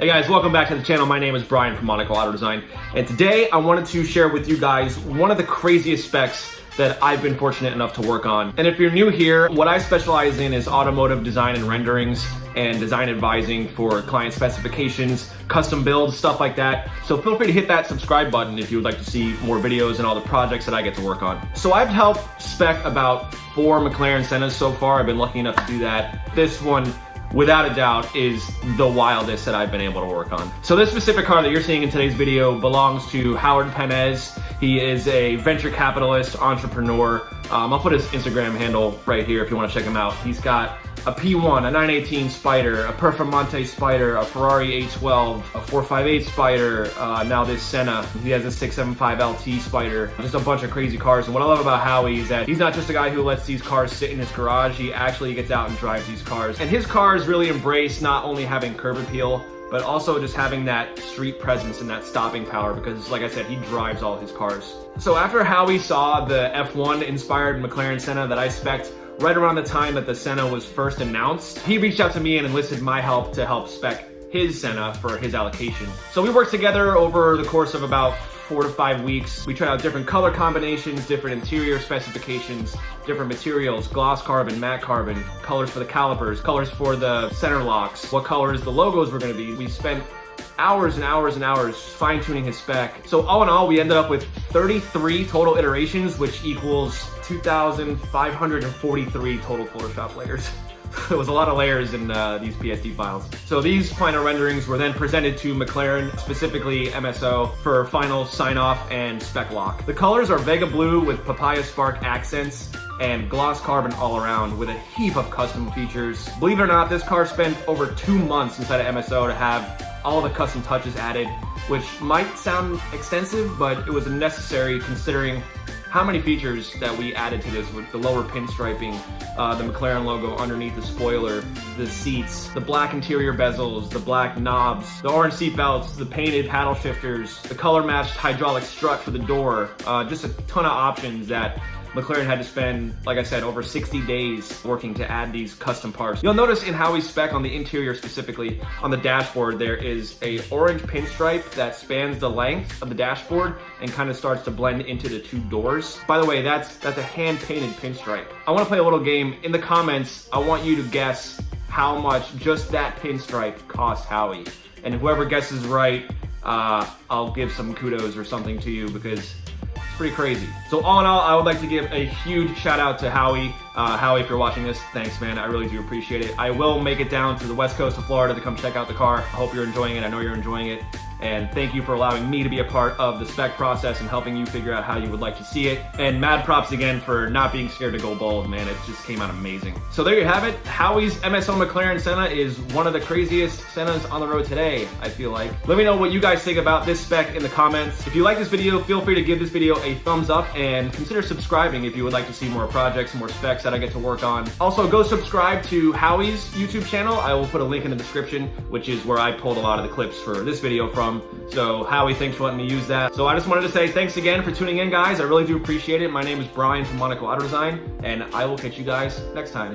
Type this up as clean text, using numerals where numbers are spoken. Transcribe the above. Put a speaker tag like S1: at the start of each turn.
S1: Hey guys, welcome back to the channel. My name is Brian from Monaco Auto Design, and today I wanted to share with you guys one of the craziest specs that I've been fortunate enough to work on. And if you're new here, what I specialize in is automotive design and renderings and design advising for client specifications, custom builds, stuff like that. So feel free to hit that subscribe button if you would like to see more videos and all the projects that I get to work on. So I've helped spec about 4 McLaren Sennas so far. I've been lucky enough to do that. This one, without a doubt, is the wildest that I've been able to work on. So this specific car that you're seeing in today's video belongs to Howard Penez. He is a venture capitalist, entrepreneur. I'll put his Instagram handle right here if you want to check him out. He's got a P1, a 918 Spider, a Performante Spider, a Ferrari A12, a 458 Spider, now this Senna. He has a 675 LT Spider, just a bunch of crazy cars. And what I love about Howie is that he's not just a guy who lets these cars sit in his garage, he actually gets out and drives these cars. And his cars really embrace not only having curb appeal, but also just having that street presence and that stopping power because, like I said, he drives all his cars. So after Howie saw the F1 inspired McLaren Senna that I spec'd right around the time that the Senna was first announced, he reached out to me and enlisted my help to help spec his Senna for his allocation. So we worked together over the course of about 4 to 5 weeks. We tried out different color combinations, different interior specifications, different materials, gloss carbon, matte carbon, colors for the calipers, colors for the center locks, what colors the logos were gonna be. We spent hours and hours and hours fine tuning his spec. So all in all, we ended up with 33 total iterations, which equals 2,543 total Photoshop layers. There was a lot of layers in these PSD files. So these final renderings were then presented to McLaren, specifically MSO, for final sign-off and spec lock. The colors are Vega Blue with Papaya Spark accents and gloss carbon all around with a heap of custom features. Believe it or not, this car spent over 2 months inside of MSO to have all the custom touches added, which might sound extensive, but it was necessary considering how many features that we added to this with the lower pinstriping, the McLaren logo underneath the spoiler, the seats, the black interior bezels, the black knobs, the orange seat belts, the painted paddle shifters, the color matched hydraulic strut for the door, just a ton of options that McLaren had to spend, like I said, over 60 days working to add these custom parts. You'll notice in Howie's spec on the interior specifically, on the dashboard, there is a orange pinstripe that spans the length of the dashboard and kind of starts to blend into the 2 doors. By the way, that's a hand-painted pinstripe. I want to play a little game. In the comments, I want you to guess how much just that pinstripe cost Howie. And whoever guesses right, I'll give some kudos or something to you because pretty crazy. So all in all, I would like to give a huge shout out to Howie. Howie, if you're watching this, thanks man, I really do appreciate it. I will make it down to the west coast of Florida to come check out the car. I hope you're enjoying it, I know you're enjoying it. And thank you for allowing me to be a part of the spec process and helping you figure out how you would like to see it. And mad props again for not being scared to go bold, man. It just came out amazing. So there you have it. Howie's MSO McLaren Senna is one of the craziest Sennas on the road today, I feel like. Let me know what you guys think about this spec in the comments. If you like this video, feel free to give this video a thumbs up and consider subscribing if you would like to see more projects, more specs that I get to work on. Also, go subscribe to Howie's YouTube channel. I will put a link in the description, which is where I pulled a lot of the clips for this video from. So Howie, thanks for letting me use that. So I just wanted to say thanks again for tuning in, guys. I really do appreciate it. My name is Brian from Monaco Auto Design, and I will catch you guys next time.